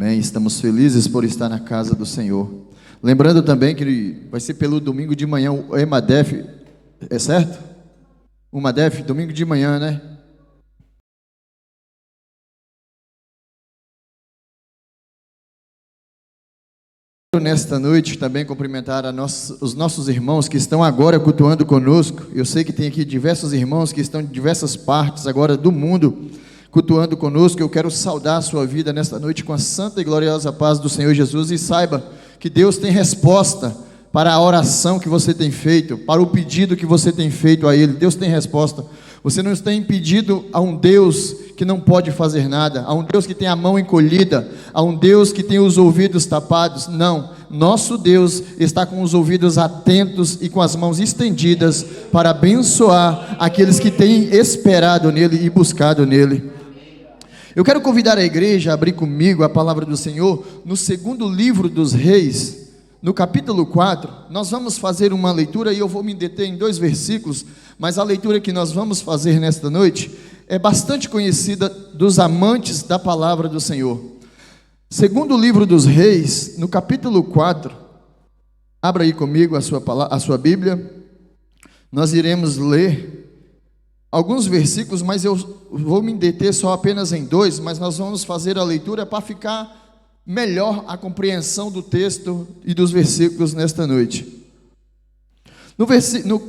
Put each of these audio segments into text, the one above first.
Amém. Estamos felizes por estar na casa do Senhor. Lembrando também que vai ser pelo domingo de manhã o EMADEF, é certo? O EMADEF, domingo de manhã, né? Nesta noite também cumprimentar os nossos irmãos que estão agora cultuando conosco. Eu sei que tem aqui diversos irmãos que estão de diversas partes agora do mundo cultuando conosco. Eu quero saudar a sua vida nesta noite com a santa e gloriosa paz do Senhor Jesus, e saiba que Deus tem resposta para a oração que você tem feito, para o pedido que você tem feito a Ele. Deus tem resposta. Você não está impedido a um Deus que não pode fazer nada, a um Deus que tem a mão encolhida, a um Deus que tem os ouvidos tapados. Não, nosso Deus está com os ouvidos atentos e com as mãos estendidas para abençoar aqueles que têm esperado nele e buscado nele. Eu quero convidar a igreja a abrir comigo a palavra do Senhor no segundo livro dos Reis, no capítulo 4. Nós vamos fazer uma leitura e eu vou me deter em 2 versículos, mas a leitura que nós vamos fazer nesta noite é bastante conhecida dos amantes da palavra do Senhor. Segundo livro dos Reis, no capítulo 4, abra aí comigo a sua Bíblia. Nós iremos ler alguns versículos, mas eu vou me deter só apenas em 2, mas nós vamos fazer a leitura para ficar melhor a compreensão do texto e dos versículos nesta noite.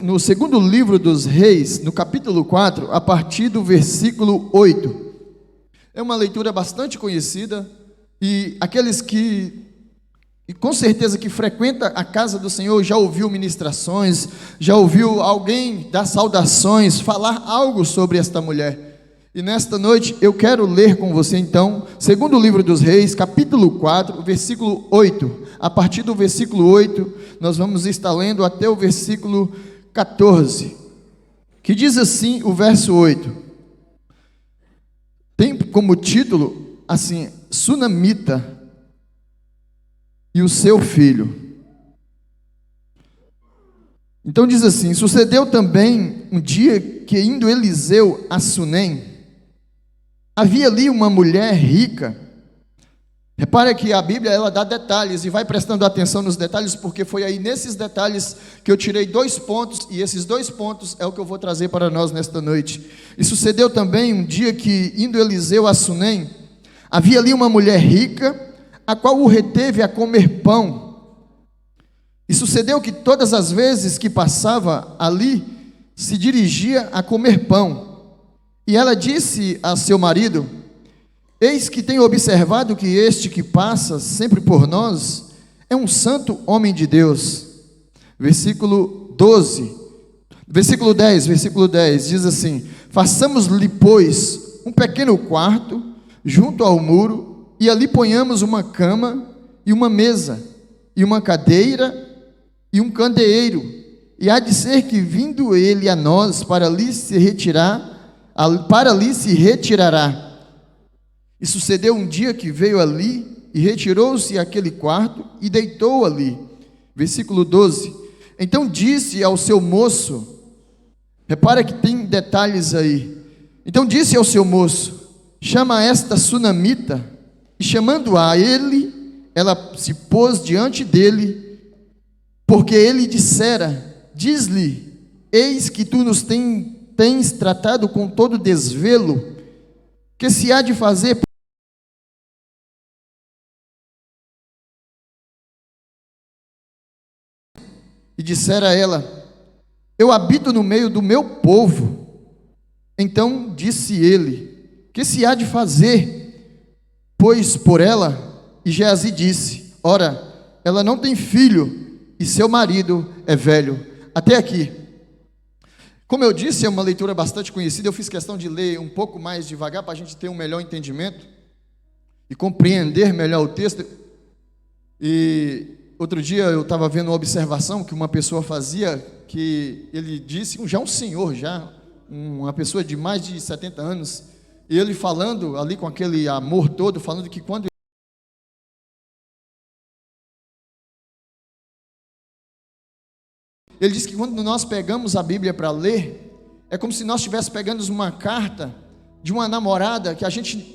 No segundo livro dos Reis, no capítulo 4, a partir do versículo 8, é uma leitura bastante conhecida, e aqueles que com certeza que frequenta a casa do Senhor já ouviu ministrações, já ouviu alguém dar saudações, falar algo sobre esta mulher. E nesta noite eu quero ler com você então, segundo livro dos Reis, capítulo 4, versículo 8. A partir do versículo 8, nós vamos estar lendo até o versículo 14, que diz assim o verso 8. Tem como título, assim, Sunamita e o seu filho. Então diz assim: sucedeu também um dia que, indo Eliseu a Sunem, havia ali uma mulher rica. Repare que a Bíblia, ela dá detalhes, e vai prestando atenção nos detalhes, porque foi aí nesses detalhes que eu tirei 2 pontos, e esses 2 pontos é o que eu vou trazer para nós nesta noite. E sucedeu também um dia que, indo Eliseu a Sunem, havia ali uma mulher rica, a qual o reteve a comer pão. E sucedeu que todas as vezes que passava ali, se dirigia a comer pão. E ela disse a seu marido: eis que tenho observado que este que passa sempre por nós é um santo homem de Deus. Versículo 10 diz assim: façamos-lhe, pois, um pequeno quarto junto ao muro, e ali ponhamos uma cama e uma mesa, e uma cadeira e um candeeiro, e há de ser que, vindo ele a nós, para ali se retirará. E sucedeu um dia que veio ali, e retirou-se àquele quarto, e deitou ali. Versículo 12. Então disse ao seu moço, repara que tem detalhes aí. Então disse ao seu moço: chama esta sunamita. E chamando a ele, ela se pôs diante dele, porque ele dissera: diz-lhe, eis que tu nos tens tratado com todo desvelo, que se há de fazer? E dissera ela: eu habito no meio do meu povo. Então disse ele: que se há de fazer, pois, por ela? E Geazi disse: ora, ela não tem filho, e seu marido é velho. Até aqui. Como eu disse, é uma leitura bastante conhecida. Eu fiz questão de ler um pouco mais devagar, para a gente ter um melhor entendimento e compreender melhor o texto. E outro dia eu estava vendo uma observação que uma pessoa fazia, que ele disse, já um senhor, uma pessoa de mais de 70 anos, e ele falando ali com aquele amor todo, falando que quando ele disse que quando nós pegamos a Bíblia para ler, é como se nós estivéssemos pegando uma carta de uma namorada que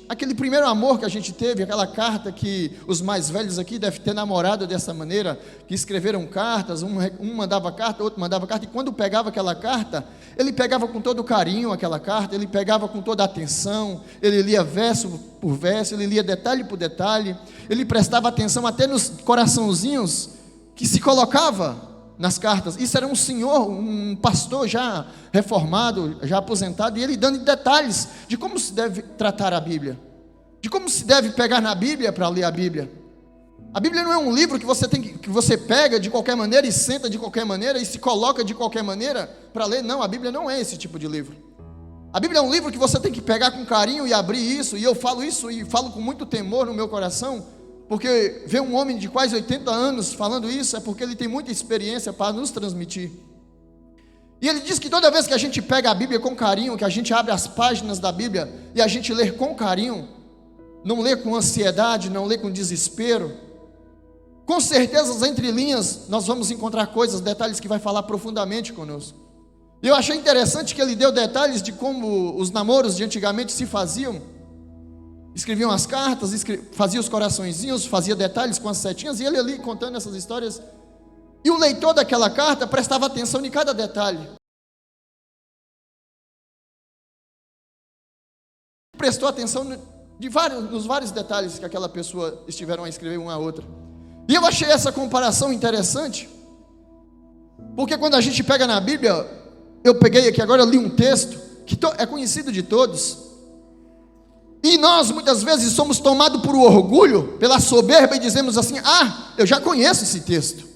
aquele primeiro amor que a gente teve, aquela carta que os mais velhos aqui devem ter namorado dessa maneira, que escreveram cartas, um mandava carta, outro mandava carta, e quando pegava aquela carta, ele pegava com todo carinho aquela carta, ele pegava com toda a atenção, ele lia verso por verso, ele lia detalhe por detalhe, ele prestava atenção até nos coraçãozinhos que se colocava nas cartas. Isso era um senhor, um pastor já reformado, já aposentado, e ele dando detalhes de como se deve tratar a Bíblia, de como se deve pegar na Bíblia para ler a Bíblia. A Bíblia não é um livro que você pega de qualquer maneira e senta de qualquer maneira e se coloca de qualquer maneira para ler. Não, a Bíblia não é esse tipo de livro. A Bíblia é um livro que você tem que pegar com carinho e abrir isso, e eu falo isso e falo com muito temor no meu coração, porque ver um homem de quase 80 anos falando isso, é porque ele tem muita experiência para nos transmitir. E ele diz que toda vez que a gente pega a Bíblia com carinho, que a gente abre as páginas da Bíblia e a gente lê com carinho, não lê com ansiedade, não lê com desespero, com certeza as entrelinhas nós vamos encontrar coisas, detalhes que vai falar profundamente conosco. E eu achei interessante que ele deu detalhes de como os namoros de antigamente se faziam. Escreviam as cartas, fazia os coraçõezinhos, fazia detalhes com as setinhas, e ele ali contando essas histórias. E o leitor daquela carta prestava atenção em cada detalhe. Prestou atenção nos vários detalhes que aquela pessoa estiveram a escrever uma a outra. E eu achei essa comparação interessante, porque quando a gente pega na Bíblia, eu peguei aqui agora, eu li um texto que é conhecido de todos. E nós muitas vezes somos tomados por orgulho, pela soberba, e dizemos assim: eu já conheço esse texto.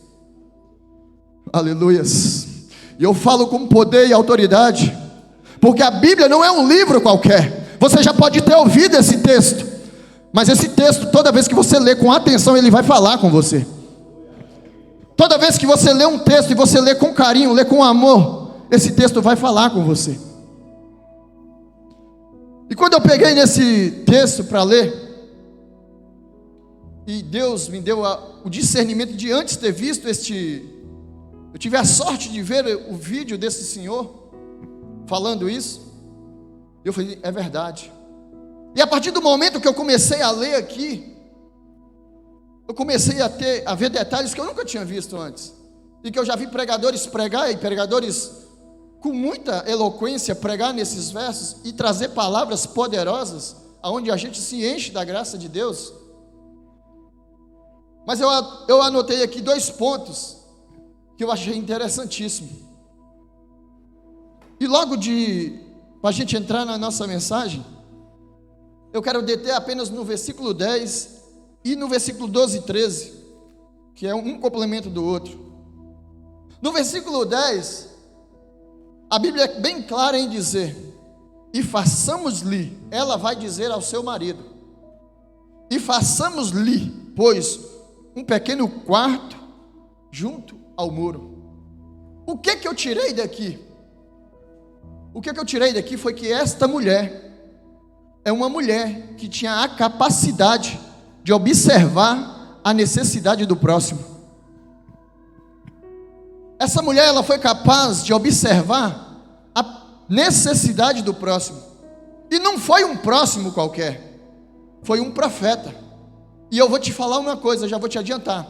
Aleluias. E eu falo com poder e autoridade, porque a Bíblia não é um livro qualquer. Você já pode ter ouvido esse texto, mas esse texto, toda vez que você lê com atenção, ele vai falar com você. Toda vez que você lê um texto e você lê com carinho, lê com amor, esse texto vai falar com você. E quando eu peguei nesse texto para ler, e Deus me deu o discernimento de antes ter visto eu tive a sorte de ver o vídeo desse senhor falando isso, eu falei, é verdade. E a partir do momento que eu comecei a ler aqui, eu comecei a ver detalhes que eu nunca tinha visto antes, e que eu já vi pregadores pregar, e pregadores com muita eloquência pregar nesses versos e trazer palavras poderosas, aonde a gente se enche da graça de Deus. Mas eu anotei aqui 2 pontos que eu achei interessantíssimo. E logo para a gente entrar na nossa mensagem, eu quero deter apenas no versículo 10 e no versículo 12 e 13, que é um complemento do outro. No versículo 10, a Bíblia é bem clara em dizer: e façamos-lhe, ela vai dizer ao seu marido, e façamos-lhe, pois, um pequeno quarto junto ao muro. O que eu tirei daqui? O que eu tirei daqui foi que esta mulher é uma mulher que tinha a capacidade de observar a necessidade do próximo. Essa mulher, ela foi capaz de observar a necessidade do próximo. E não foi um próximo qualquer, foi um profeta. E eu vou te falar uma coisa, já vou te adiantar.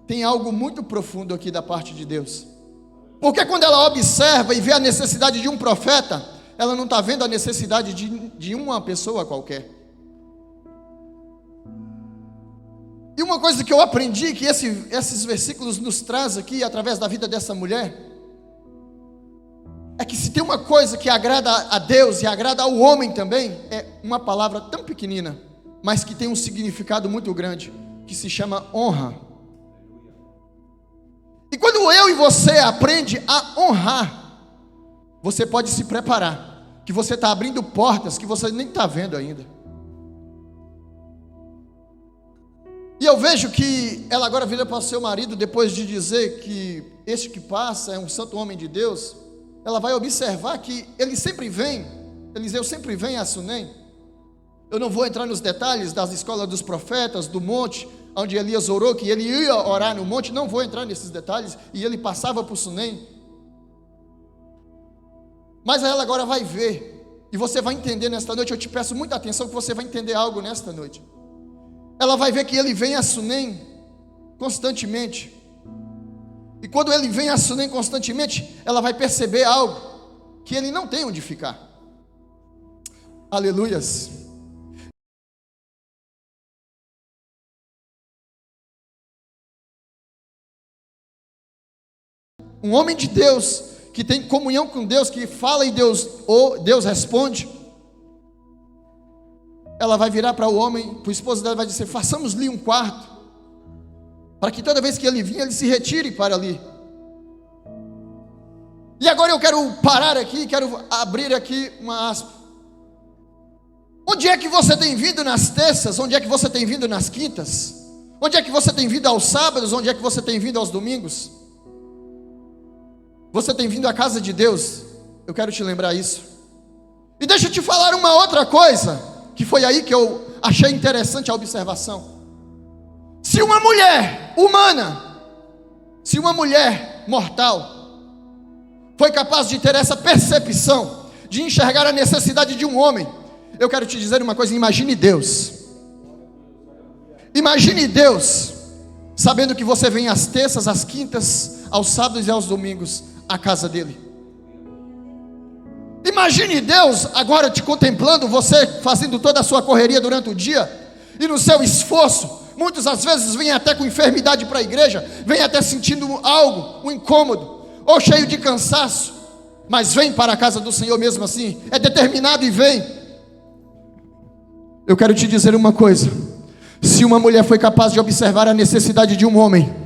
Tem algo muito profundo aqui da parte de Deus. Porque quando ela observa e vê a necessidade de um profeta, ela não está vendo a necessidade de uma pessoa qualquer. E uma coisa que eu aprendi, que esses versículos nos trazem aqui, através da vida dessa mulher, é que se tem uma coisa que agrada a Deus e agrada ao homem também, é uma palavra tão pequenina, mas que tem um significado muito grande, que se chama honra. E quando eu e você aprende a honrar, você pode se preparar, que você está abrindo portas que você nem está vendo ainda. E eu vejo que ela agora vira para o seu marido, depois de dizer que este que passa é um santo homem de Deus, ela vai observar que ele sempre vem, Eliseu sempre vem a Sunem. Eu não vou entrar nos detalhes das escolas dos profetas, do monte, onde Elias orou, que ele ia orar no monte, não vou entrar nesses detalhes, e ele passava por Sunem. Mas ela agora vai ver, E você vai entender nesta noite, eu te peço muita atenção que você vai entender algo nesta noite. Ela vai ver que ele vem a Sunem constantemente. E quando ele vem a Sunem constantemente, ela vai perceber algo, que ele não tem onde ficar. Aleluias. Um homem de Deus, que tem comunhão com Deus, que fala e Deus responde. Ela vai virar para o homem, para o esposo dela, vai dizer: façamos-lhe um quarto, para que toda vez que ele vir, ele se retire para ali. E agora eu quero parar aqui, quero abrir aqui uma aspa. Onde é que você tem vindo nas terças? Onde é que você tem vindo nas quintas? Onde é que você tem vindo aos sábados? Onde é que você tem vindo aos domingos? Você tem vindo à casa de Deus? Eu quero te lembrar isso. E deixa eu te falar uma outra coisa, que foi aí que eu achei interessante a observação. Se uma mulher humana, se uma mulher mortal, foi capaz de ter essa percepção, de enxergar a necessidade de um homem, eu quero te dizer uma coisa: imagine Deus. Imagine Deus, sabendo que você vem às terças, às quintas, aos sábados e aos domingos, à casa dele. Imagine Deus agora te contemplando, você fazendo toda a sua correria durante o dia, e no seu esforço, muitas às vezes vem até com enfermidade para a igreja, vem até sentindo algo, um incômodo, ou cheio de cansaço, mas vem para a casa do Senhor mesmo assim, é determinado e vem. Eu quero te dizer uma coisa: se uma mulher foi capaz de observar a necessidade de um homem,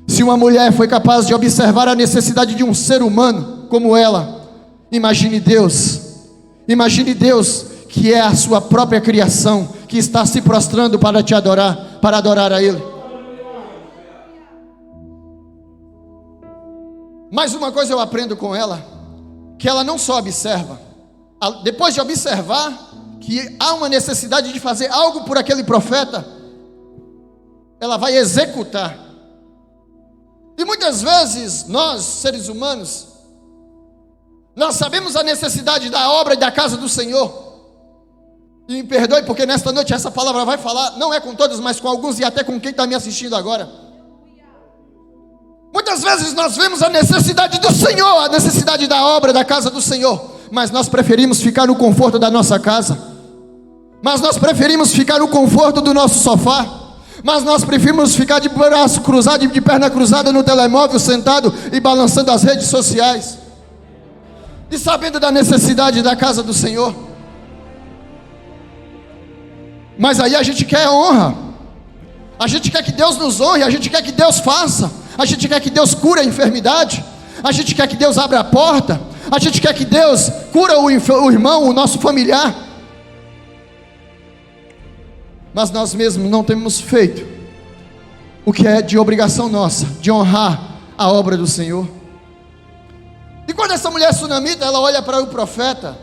se uma mulher foi capaz de observar a necessidade de um ser humano como ela, imagine Deus, que é a sua própria criação, que está se prostrando para te adorar, para adorar a Ele. Mais uma coisa eu aprendo com ela, que ela não só observa, depois de observar que há uma necessidade de fazer algo por aquele profeta, ela vai executar. E muitas vezes nós, seres humanos, nós sabemos a necessidade da obra e da casa do Senhor. E me perdoe, porque nesta noite essa palavra vai falar, não é com todos, mas com alguns, e até com quem está me assistindo agora. Muitas vezes nós vemos a necessidade do Senhor, a necessidade da obra, da casa do Senhor, mas nós preferimos ficar no conforto da nossa casa, mas nós preferimos ficar no conforto do nosso sofá, mas nós preferimos ficar de braço cruzado, de perna cruzada no telemóvel, sentado e balançando as redes sociais, e sabendo da necessidade da casa do Senhor. Mas aí a gente quer honra, a gente quer que Deus nos honre, a gente quer que Deus faça, a gente quer que Deus cure a enfermidade, a gente quer que Deus abra a porta, a gente quer que Deus cure o irmão, o nosso familiar. Mas nós mesmos não temos feito o que é de obrigação nossa, de honrar a obra do Senhor. E quando essa mulher sunamita, ela olha para o profeta,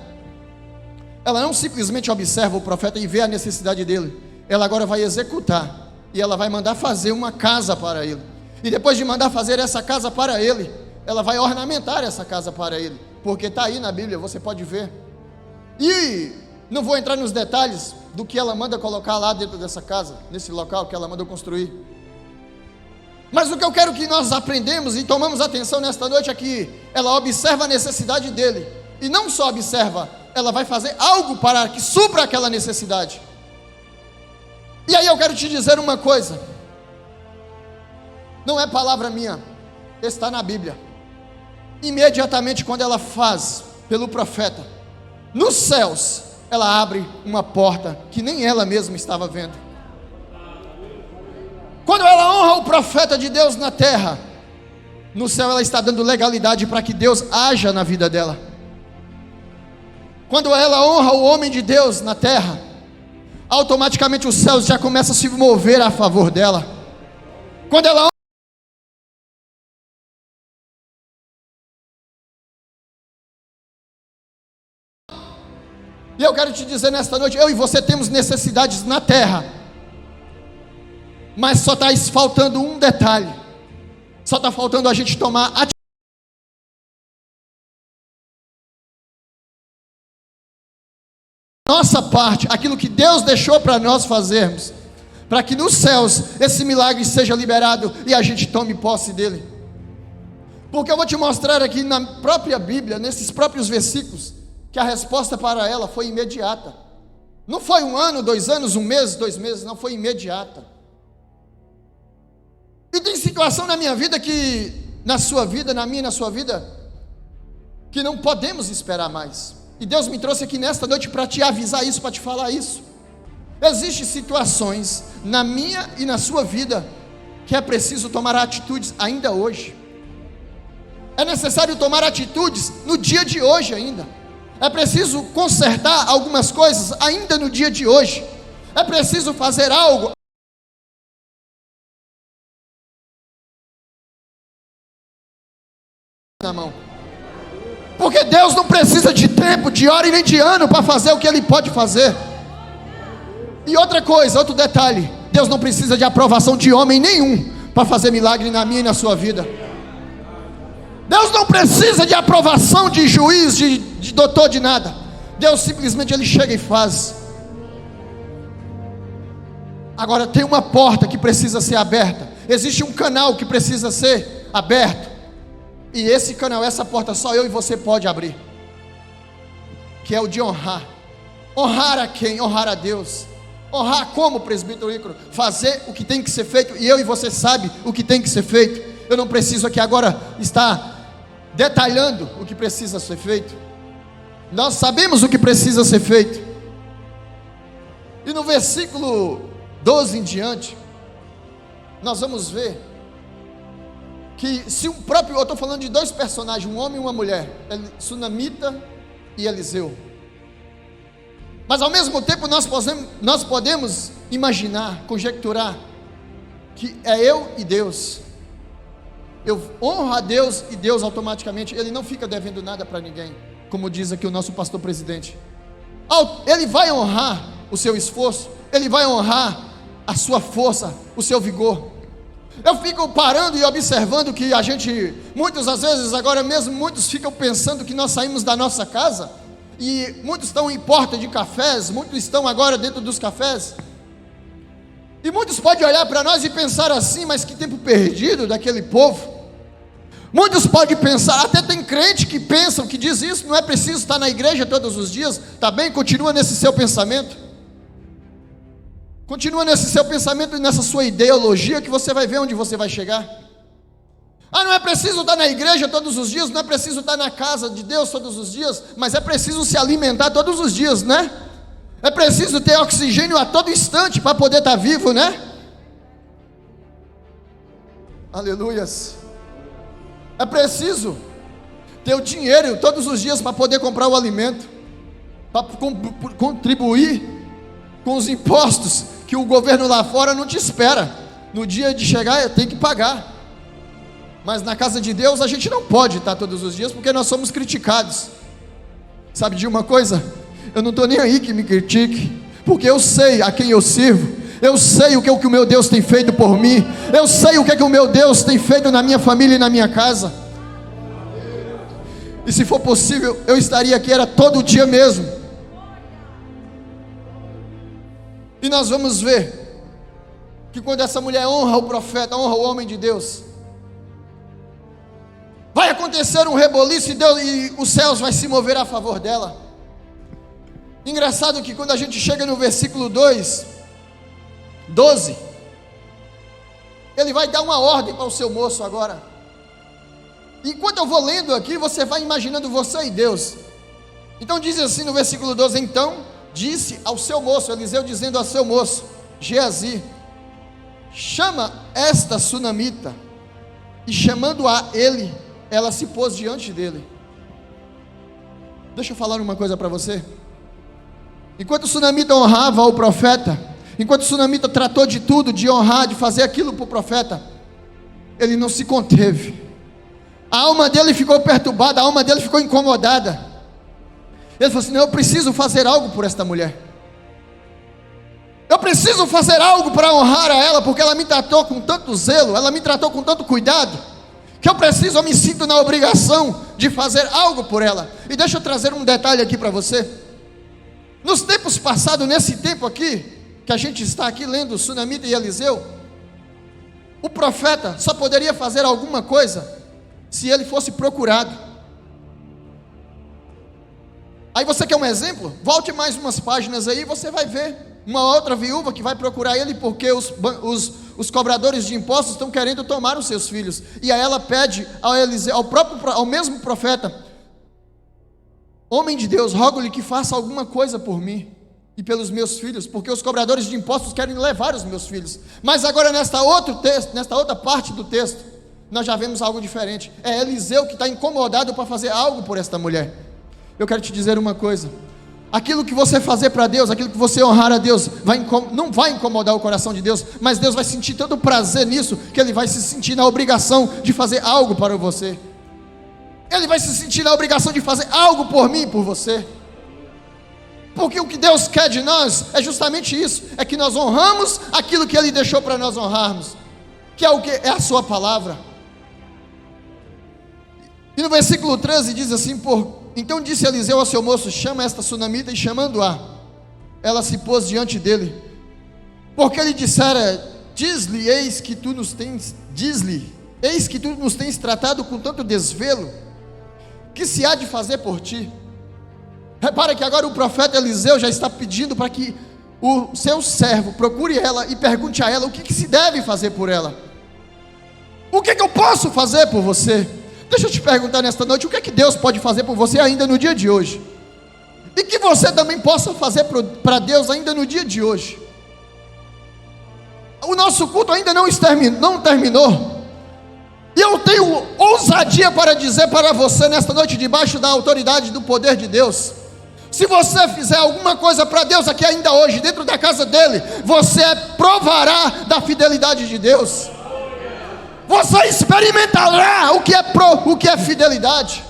ela não simplesmente observa o profeta e vê a necessidade dele, ela agora vai executar, e ela vai mandar fazer uma casa para ele, e depois de mandar fazer essa casa para ele, ela vai ornamentar essa casa para ele, porque está aí na Bíblia, você pode ver. E não vou entrar nos detalhes do que ela manda colocar lá dentro dessa casa, nesse local que ela mandou construir. Mas o que eu quero que nós aprendemos e tomamos atenção nesta noite é que ela observa a necessidade dele, e não só observa, ela vai fazer algo para que supra aquela necessidade. E aí eu quero te dizer uma coisa, não é palavra minha, está na Bíblia. Imediatamente quando ela faz pelo profeta, nos céus, ela abre uma porta que nem ela mesma estava vendo. Quando ela honra o profeta de Deus na terra, no céu ela está dando legalidade para que Deus haja na vida dela. Quando ela honra o homem de Deus na terra, automaticamente os céus já começam a se mover a favor dela. Quando ela honra, e eu quero te dizer nesta noite, eu e você temos necessidades na terra, mas só está faltando um detalhe, só está faltando a gente tomar atitude. nossa parte, aquilo que Deus deixou para nós fazermos, para que nos céus esse milagre seja liberado e a gente tome posse dele. Porque eu vou te mostrar aqui na própria Bíblia, nesses próprios versículos, que a resposta para ela foi imediata. Não foi 1 ano, 2 anos, 1 mês, 2 meses, não, foi imediata. E tem situação na minha vida que, na sua vida, na minha e na sua vida, que não podemos esperar mais. E Deus me trouxe aqui nesta noite para te avisar isso, para te falar isso. Existem situações na minha e na sua vida que é preciso tomar atitudes ainda hoje. É necessário tomar atitudes no dia de hoje ainda. É preciso consertar algumas coisas ainda no dia de hoje. É preciso fazer algo na mão. Porque Deus não precisa de tempo, de hora e nem de ano para fazer o que Ele pode fazer. E outra coisa, outro detalhe: Deus não precisa de aprovação de homem nenhum para fazer milagre na minha e na sua vida. Deus não precisa de aprovação de juiz, de doutor, de nada. Deus simplesmente Ele chega e faz. Agora tem uma porta que precisa ser aberta. Existe um canal que precisa ser aberto. E esse canal, essa porta, só eu e você pode abrir. Que é o de honrar. Honrar a quem? Honrar a Deus. Honrar como, presbítero Ícaro? Fazer o que tem que ser feito. E eu e você sabe o que tem que ser feito. Eu não preciso aqui agora estar detalhando o que precisa ser feito. Nós sabemos o que precisa ser feito. E no versículo 12 em diante, nós vamos ver que se o próprio, eu estou falando de 2 personagens, um homem e uma mulher, Sunamita e Eliseu. Mas ao mesmo tempo nós podemos imaginar, conjecturar, que é eu e Deus. Eu honro a Deus e Deus automaticamente, Ele não fica devendo nada para ninguém, como diz aqui o nosso pastor presidente. Ele vai honrar o seu esforço, Ele vai honrar a sua força, o seu vigor. Eu fico parando e observando que a gente, às vezes agora mesmo, muitos ficam pensando que nós saímos da nossa casa, e muitos estão em porta de cafés, muitos estão agora dentro dos cafés, e muitos podem olhar para nós e pensar assim: mas que tempo perdido daquele povo. Muitos podem pensar, até tem crente que pensam, que diz isso, não é preciso estar na igreja todos os dias. Tá bem, continua nesse seu pensamento, continua nesse seu pensamento e nessa sua ideologia, que você vai ver onde você vai chegar. Não é preciso estar na igreja todos os dias, não é preciso estar na casa de Deus todos os dias, mas é preciso se alimentar todos os dias, né? É preciso ter oxigênio a todo instante para poder estar vivo, né? Aleluias. É preciso ter o dinheiro todos os dias para poder comprar o alimento, para contribuir com os impostos que o governo lá fora não te espera. No dia de chegar tem que pagar. Mas na casa de Deus a gente não pode estar todos os dias, porque nós somos criticados. Sabe de uma coisa? Eu não estou nem aí que me critique, porque eu sei a quem eu sirvo. Eu sei o que o meu Deus tem feito por mim. Eu sei o que o meu Deus tem feito na minha família e na minha casa. E se for possível, eu estaria aqui, era todo dia mesmo. E nós vamos ver que quando essa mulher honra o profeta, honra o homem de Deus, vai acontecer um reboliço e os céus vai se mover a favor dela. Engraçado que quando a gente chega no versículo 12, ele vai dar uma ordem para o seu moço agora. Enquanto eu vou lendo aqui, você vai imaginando você e Deus. Então diz assim no versículo 12: então disse ao seu moço, Eliseu dizendo ao seu moço Geazi: chama esta sunamita. E chamando-a ele, ela se pôs diante dele. Deixa eu falar uma coisa para você. Enquanto o sunamita honrava o profeta, enquanto o sunamita tratou de tudo, de honrar, de fazer aquilo para o profeta, ele não se conteve. A alma dele ficou perturbada, a alma dele ficou incomodada. Ele falou assim: não, eu preciso fazer algo por esta mulher. Eu preciso fazer algo para honrar a ela, porque ela me tratou com tanto zelo, ela me tratou com tanto cuidado, que eu me sinto na obrigação de fazer algo por ela. E deixa eu trazer um detalhe aqui para você. Nos tempos passados, nesse tempo aqui, que a gente está aqui lendo Sunamita e Eliseu, o profeta só poderia fazer alguma coisa se ele fosse procurado. Aí você quer um exemplo? Volte mais umas páginas aí, você vai ver uma outra viúva que vai procurar ele porque os cobradores de impostos estão querendo tomar os seus filhos. E aí ela pede ao Eliseu, ao mesmo profeta: homem de Deus, rogo-lhe que faça alguma coisa por mim e pelos meus filhos, porque os cobradores de impostos querem levar os meus filhos. Mas agora nesta outra parte do texto, nós já vemos algo diferente. É Eliseu que está incomodado para fazer algo por esta mulher. Eu quero te dizer uma coisa: aquilo que você fazer para Deus, aquilo que você honrar a Deus, não vai incomodar o coração de Deus, mas Deus vai sentir tanto prazer nisso, que Ele vai se sentir na obrigação de fazer algo para você. Ele vai se sentir na obrigação de fazer algo por mim e por você. Porque o que Deus quer de nós é justamente isso, é que nós honramos aquilo que Ele deixou para nós honrarmos, que é o que? É a sua palavra. E no versículo 13 diz assim: então disse Eliseu ao seu moço: chama esta sunamita. E chamando-a, ela se pôs diante dele, porque ele dissera: diz-lhe, eis que tu nos tens tratado com tanto desvelo, que se há de fazer por ti? Repara que agora o profeta Eliseu já está pedindo para que o seu servo procure ela e pergunte a ela o que se deve fazer por ela. O que eu posso fazer por você? Deixa eu te perguntar nesta noite: o que Deus pode fazer por você ainda no dia de hoje? E que você também possa fazer para Deus ainda no dia de hoje. O nosso culto ainda não terminou. E eu tenho ousadia para dizer para você nesta noite, debaixo da autoridade do poder de Deus: se você fizer alguma coisa para Deus aqui ainda hoje, dentro da casa dele, você provará da fidelidade de Deus. Você experimentará o que é fidelidade.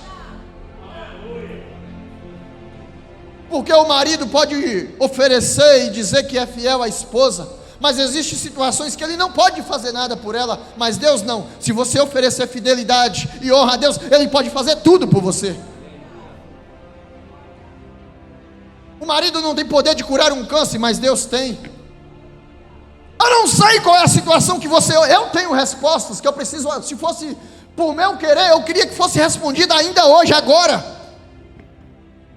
Porque o marido pode oferecer e dizer que é fiel à esposa, mas existem situações que ele não pode fazer nada por ela. Mas Deus não. Se você oferecer fidelidade e honra a Deus, Ele pode fazer tudo por você. O marido não tem poder de curar um câncer, mas Deus tem. Eu não sei qual é a situação que eu tenho respostas que eu preciso. Se fosse por meu querer, eu queria que fosse respondida ainda hoje, agora.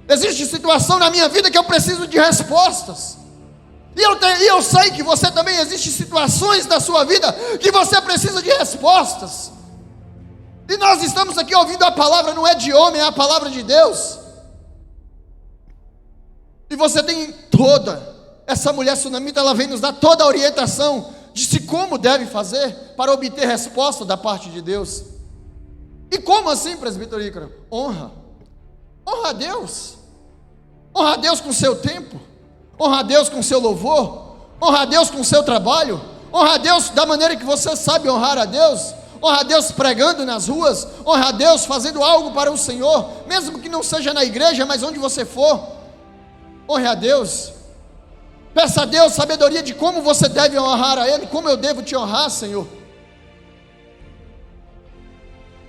Existe situação na minha vida que eu preciso de respostas. E eu sei que você também, existem situações da sua vida que você precisa de respostas. E nós estamos aqui ouvindo a palavra, não é de homem, é a palavra de Deus. E você tem essa mulher sunamita, ela vem nos dar toda a orientação de como deve fazer para obter resposta da parte de Deus. E como assim, presbítero Ícaro? Honra a Deus. Honra a Deus com o seu tempo. Honra a Deus com o seu louvor. Honra a Deus com o seu trabalho. Honra a Deus da maneira que você sabe honrar a Deus. Honra a Deus pregando nas ruas. Honra a Deus fazendo algo para o Senhor, mesmo que não seja na igreja, mas onde você for. Honre a Deus. Peça a Deus sabedoria de como você deve honrar a Ele. Como eu devo te honrar, Senhor?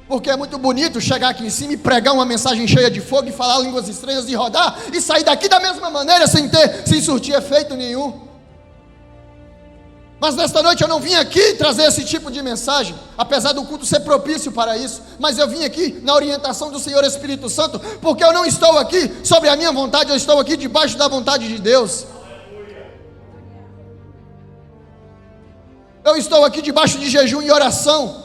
Porque é muito bonito chegar aqui em cima e pregar uma mensagem cheia de fogo, e falar línguas estranhas, e rodar, e sair daqui da mesma maneira, sem surtir efeito nenhum. Mas nesta noite eu não vim aqui trazer esse tipo de mensagem, apesar do culto ser propício para isso, mas eu vim aqui na orientação do Senhor Espírito Santo, porque eu não estou aqui sobre a minha vontade, eu estou aqui debaixo da vontade de Deus. Eu estou aqui debaixo de jejum e oração.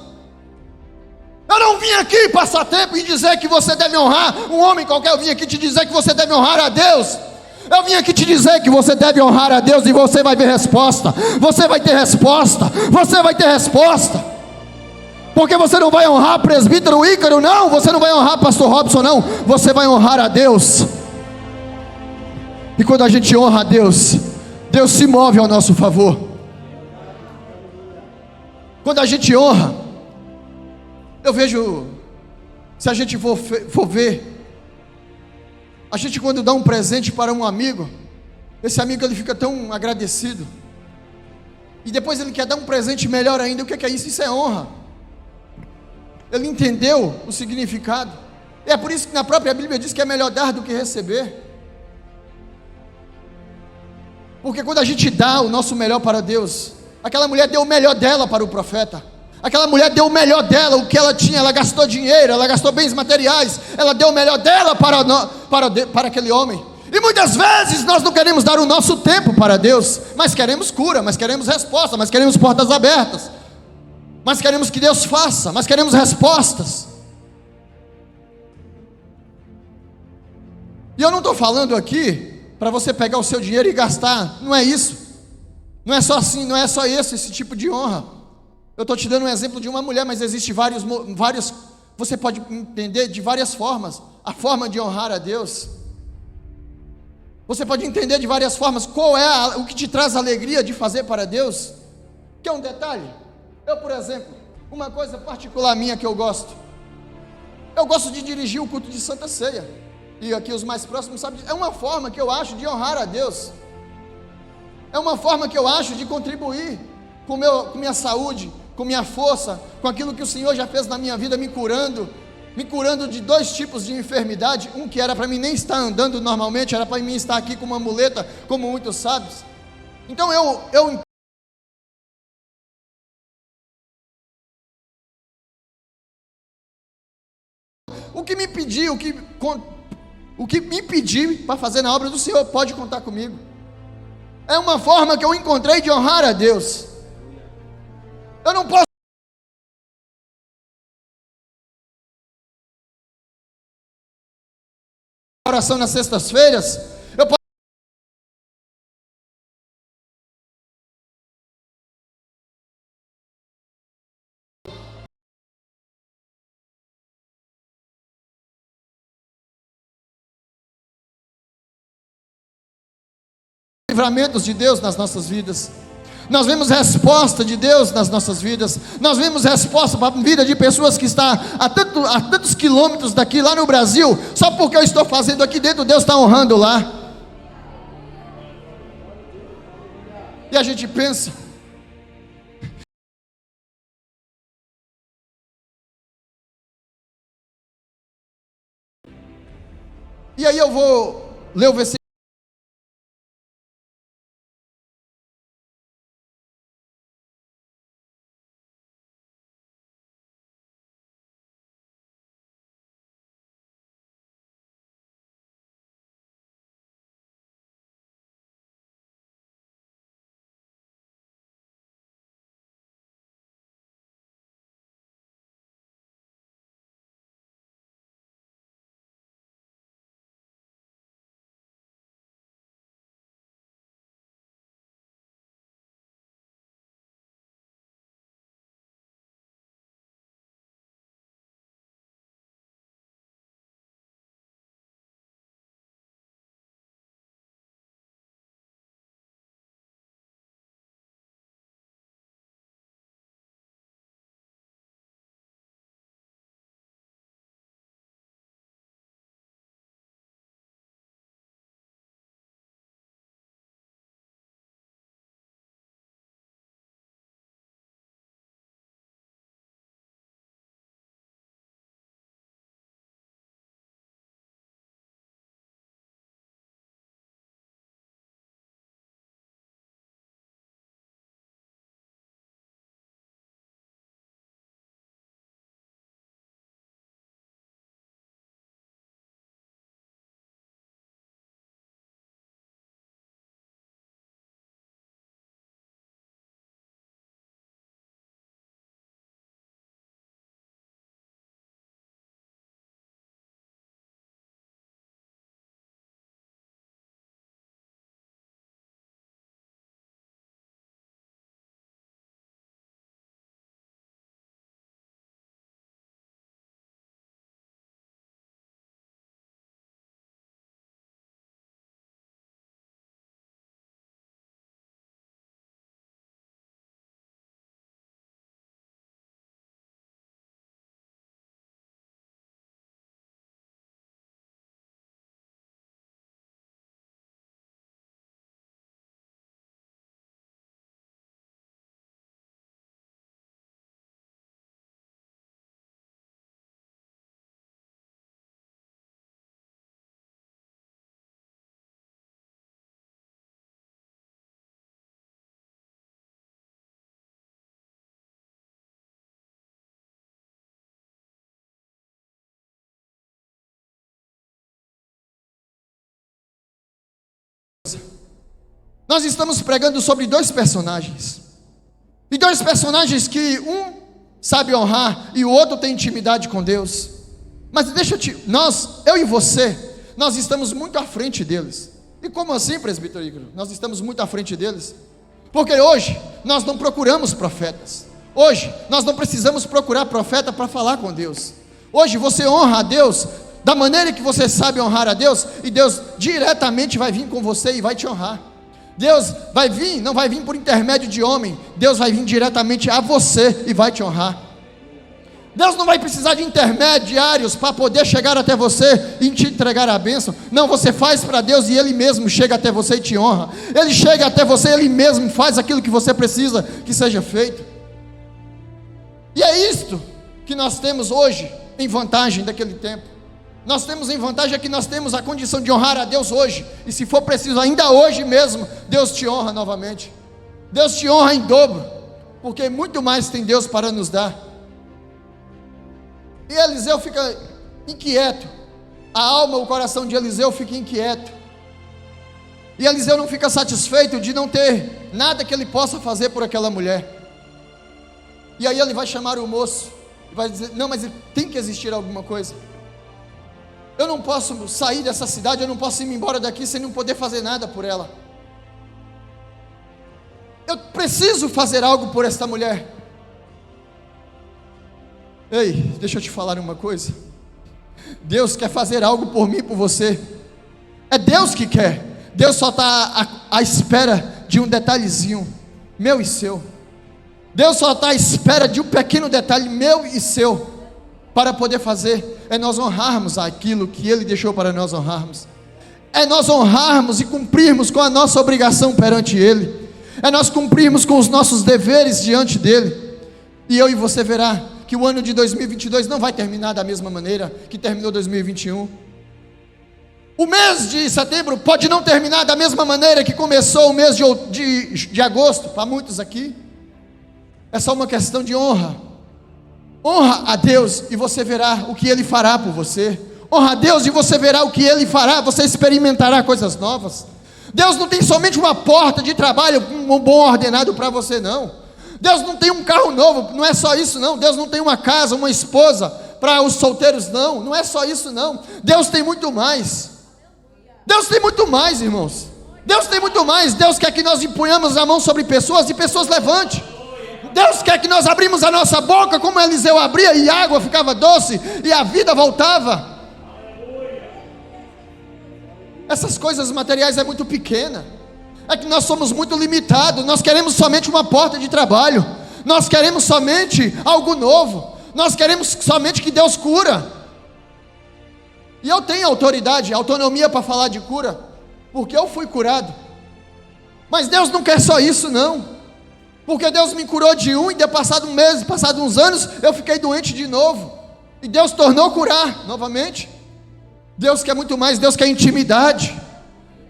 Eu não vim aqui passar tempo e dizer que você deve honrar um homem qualquer. Eu vim aqui te dizer que você deve honrar a Deus. Eu vim aqui te dizer que você deve honrar a Deus, e você vai ver resposta. Você vai ter resposta. Você vai ter resposta. Porque você não vai honrar presbítero Ícaro, não. Você não vai honrar pastor Robson, não. Você vai honrar a Deus. E quando a gente honra a Deus, Deus se move ao nosso favor. Quando a gente honra, eu vejo, se a gente for ver, a gente quando dá um presente para um amigo, esse amigo ele fica tão agradecido, e depois ele quer dar um presente melhor ainda. O que é isso? Isso é honra. Ele entendeu o significado. É por isso que na própria Bíblia diz que é melhor dar do que receber. Porque quando a gente dá o nosso melhor para Deus, aquela mulher deu o melhor dela para o profeta. Aquela mulher deu o melhor dela, o que ela tinha, ela gastou dinheiro, ela gastou bens materiais, ela deu o melhor dela para aquele homem. E muitas vezes nós não queremos dar o nosso tempo para Deus, mas queremos cura, mas queremos resposta, mas queremos portas abertas, mas queremos que Deus faça, mas queremos respostas. E eu não estou falando aqui para você pegar o seu dinheiro e gastar, não é isso, não é só assim, não é só esse tipo de honra. Eu estou te dando um exemplo de uma mulher, mas existe vários, você pode entender de várias formas, a forma de honrar a Deus. Você pode entender de várias formas, qual é o que te traz alegria de fazer para Deus. Quer um detalhe? Eu, por exemplo, uma coisa particular minha que eu gosto de dirigir o culto de Santa Ceia, e aqui os mais próximos sabem, é uma forma que eu acho de honrar a Deus, é uma forma que eu acho de contribuir com minha saúde, com minha força, com aquilo que o Senhor já fez na minha vida, me curando de 2 tipos de enfermidade, um que era para mim nem estar andando normalmente, era para mim estar aqui com uma muleta, como muitos sabem. Então o que me pedir para fazer na obra do Senhor, pode contar comigo. É uma forma que eu encontrei de honrar a Deus. Eu não posso oração nas sextas-feiras, eu posso livramentos de Deus nas nossas vidas. Nós vemos resposta de Deus nas nossas vidas. Nós vemos resposta para a vida de pessoas que estão a tantos quilômetros daqui, lá no Brasil. Só porque eu estou fazendo aqui dentro, Deus está honrando lá. E a gente pensa, e aí eu vou ler o versículo. Nós estamos pregando sobre dois personagens. E dois personagens que um sabe honrar e o outro tem intimidade com Deus. Mas eu e você, nós estamos muito à frente deles. E como assim, presbítero Igor? Nós estamos muito à frente deles? Porque hoje nós não procuramos profetas. Hoje nós não precisamos procurar profeta para falar com Deus. Hoje você honra a Deus da maneira que você sabe honrar a Deus, e Deus diretamente vai vir com você e vai te honrar. Deus vai vir, não vai vir por intermédio de homem, Deus vai vir diretamente a você e vai te honrar. Deus não vai precisar de intermediários para poder chegar até você e te entregar a bênção. Não, você faz para Deus e Ele mesmo chega até você e te honra. Ele chega até você, Ele mesmo faz aquilo que você precisa que seja feito. E é isto que nós temos hoje em vantagem daquele tempo. Nós temos em vantagem que nós temos a condição de honrar a Deus hoje. E se for preciso, ainda hoje mesmo, Deus te honra novamente. Deus te honra em dobro, porque muito mais tem Deus para nos dar. E Eliseu fica inquieto. A alma, o coração de Eliseu fica inquieto. E Eliseu não fica satisfeito de não ter nada que ele possa fazer por aquela mulher. E aí ele vai chamar o moço e vai dizer: não, mas tem que existir alguma coisa. Eu não posso sair dessa cidade, eu não posso ir embora daqui sem não poder fazer nada por ela. Eu preciso fazer algo por esta mulher. Ei, deixa eu te falar uma coisa. Deus quer fazer algo por mim e por você. É Deus que quer. Deus só está à espera de um detalhezinho, meu e seu. Deus só está à espera de um pequeno detalhe, meu e seu, para poder fazer. É nós honrarmos aquilo que Ele deixou para nós honrarmos. É nós honrarmos e cumprirmos com a nossa obrigação perante Ele. É nós cumprirmos com os nossos deveres diante dEle. E eu e você verá que o ano de 2022 não vai terminar da mesma maneira que terminou 2021. O mês de setembro pode não terminar da mesma maneira que começou o mês de agosto, para muitos aqui. É só uma questão de honra. Honra a Deus e você verá o que Ele fará por você. Honra a Deus e você verá o que Ele fará. Você experimentará coisas novas. Deus não tem somente uma porta de trabalho, um bom ordenado para você, não. Deus não tem um carro novo, não é só isso não. Deus não tem uma casa, uma esposa para os solteiros, não. Não é só isso não. Deus tem muito mais. Deus tem muito mais, irmãos. Deus tem muito mais. Deus quer que nós empunhamos a mão sobre pessoas e pessoas levante. Deus quer que nós abrimos a nossa boca como Eliseu abria e a água ficava doce e a vida voltava. Essas coisas materiais é muito pequena. É que nós somos muito limitados. Nós queremos somente uma porta de trabalho. Nós queremos somente algo novo. Nós queremos somente que Deus cura. E eu tenho autoridade, autonomia para falar de cura, porque eu fui curado. Mas Deus não quer só isso não. Porque Deus me curou de um, e de passado um mês, passado uns anos, eu fiquei doente de novo. E Deus tornou curar novamente. Deus quer muito mais, Deus quer intimidade.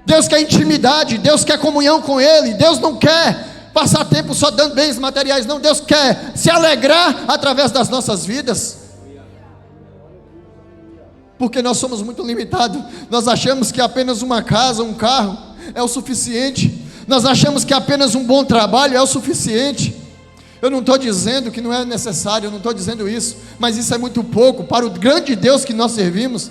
Deus quer intimidade, Deus quer comunhão com Ele. Deus não quer passar tempo só dando bens materiais, não. Deus quer se alegrar através das nossas vidas. Porque nós somos muito limitados. Nós achamos que apenas uma casa, um carro é o suficiente. Nós achamos que apenas um bom trabalho é o suficiente. Eu não estou dizendo que não é necessário, eu não estou dizendo isso, mas isso é muito pouco para o grande Deus que nós servimos.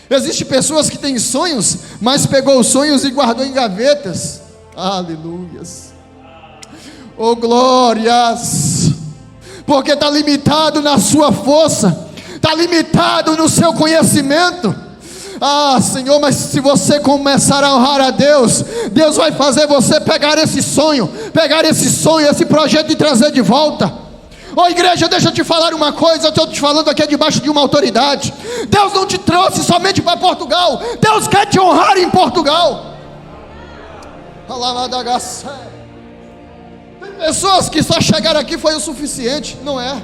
Existem pessoas que têm sonhos, mas pegou os sonhos e guardou em gavetas. Aleluias. Oh glórias. Porque está limitado na sua força, está limitado no seu conhecimento. Ah, Senhor, mas se você começar a honrar a Deus, Deus vai fazer você pegar esse sonho, esse projeto e trazer de volta. Ô igreja, deixa eu te falar uma coisa, eu estou te falando aqui debaixo de uma autoridade. Deus não te trouxe somente para Portugal, Deus quer te honrar em Portugal. Tem pessoas que só chegaram aqui foi o suficiente, não é?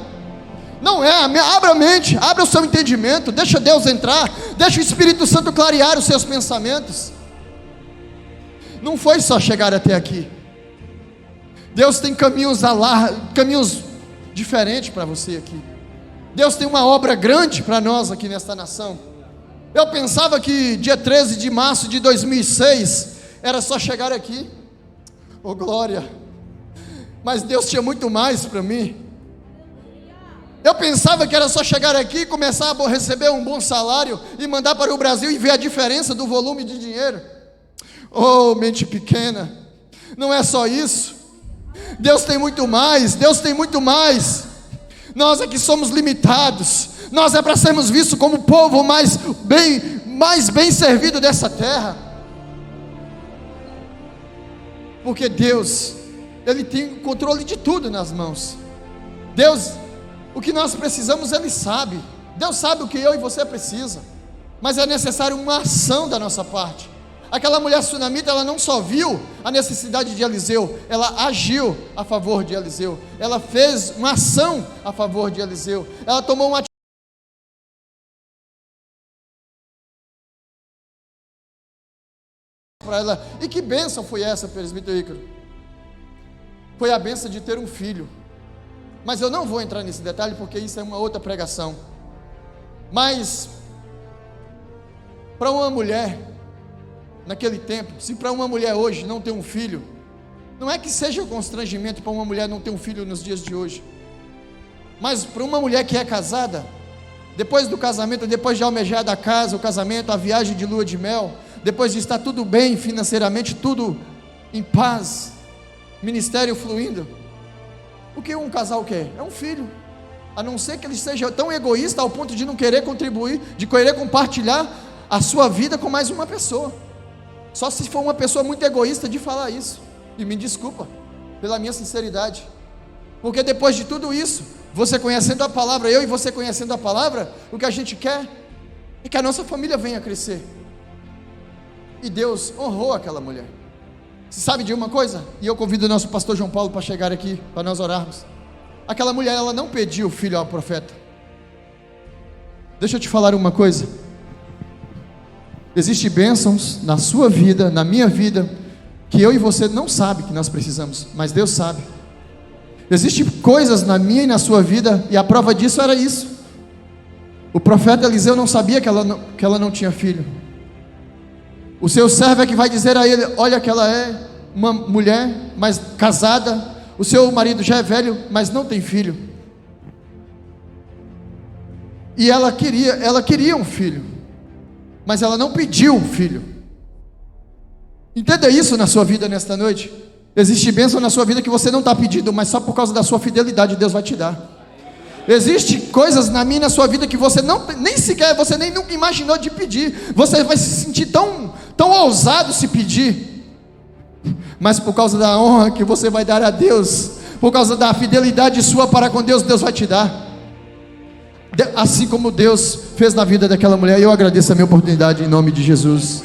Não é, abra a mente, abra o seu entendimento, deixa Deus entrar, deixa o Espírito Santo clarear os seus pensamentos. Não foi só chegar até aqui. Deus tem caminhos diferentes para você aqui. Deus tem uma obra grande para nós aqui nesta nação. Eu pensava que dia 13 de março de 2006 era só chegar aqui. Oh glória! Mas Deus tinha muito mais para mim. Eu pensava que era só chegar aqui, começar a receber um bom salário e mandar para o Brasil e ver a diferença do volume de dinheiro. Oh, mente pequena, não é só isso. Deus tem muito mais, Deus tem muito mais. Nós aqui somos limitados. Nós é para sermos vistos como o povo mais bem servido dessa terra. Porque Deus, Ele tem o controle de tudo nas mãos. Deus, o que nós precisamos, Ele sabe. Deus sabe o que eu e você precisa. Mas é necessário uma ação da nossa parte. Aquela mulher sunamita, ela não só viu a necessidade de Eliseu, ela agiu a favor de Eliseu. Ela fez uma ação a favor de Eliseu. Ela tomou uma atitude para ela. E que bênção foi essa, presbítero Ícaro? Foi a bênção de ter um filho. Mas eu não vou entrar nesse detalhe, porque isso é uma outra pregação. Mas para uma mulher naquele tempo, se para uma mulher hoje não ter um filho, não é que seja um constrangimento para uma mulher não ter um filho nos dias de hoje, mas para uma mulher que é casada, depois do casamento, depois de almejar da casa, o casamento, a viagem de lua de mel, depois de estar tudo bem financeiramente, tudo em paz, ministério fluindo, o que um casal quer? É um filho. A não ser que ele seja tão egoísta ao ponto de não querer contribuir, de querer compartilhar a sua vida com mais uma pessoa. Só se for uma pessoa muito egoísta de falar isso. E me desculpa pela minha sinceridade. Porque depois de tudo isso, você conhecendo a palavra, eu e você conhecendo a palavra, o que a gente quer é que a nossa família venha crescer. E Deus honrou aquela mulher. Você sabe de uma coisa? E eu convido o nosso pastor João Paulo para chegar aqui, para nós orarmos. Aquela mulher, ela não pediu filho ao profeta. Deixa eu te falar uma coisa. Existem bênçãos na sua vida, na minha vida, que eu e você não sabe que nós precisamos, mas Deus sabe. Existem coisas na minha e na sua vida, e a prova disso era isso. O profeta Eliseu não sabia que ela não tinha filho. O seu servo é que vai dizer a ele: olha que ela é uma mulher, mas casada, o seu marido já é velho, mas não tem filho. E ela queria um filho, mas ela não pediu um filho. Entenda isso na sua vida nesta noite. Existe bênção na sua vida que você não está pedindo, mas só por causa da sua fidelidade Deus vai te dar. Existem coisas na minha e na sua vida que você nem sequer, você nem nunca imaginou de pedir. Você vai se sentir tão ousado se pedir, mas por causa da honra que você vai dar a Deus, por causa da fidelidade sua para com Deus, Deus vai te dar. Assim como Deus fez na vida daquela mulher. Eu agradeço a minha oportunidade em nome de Jesus.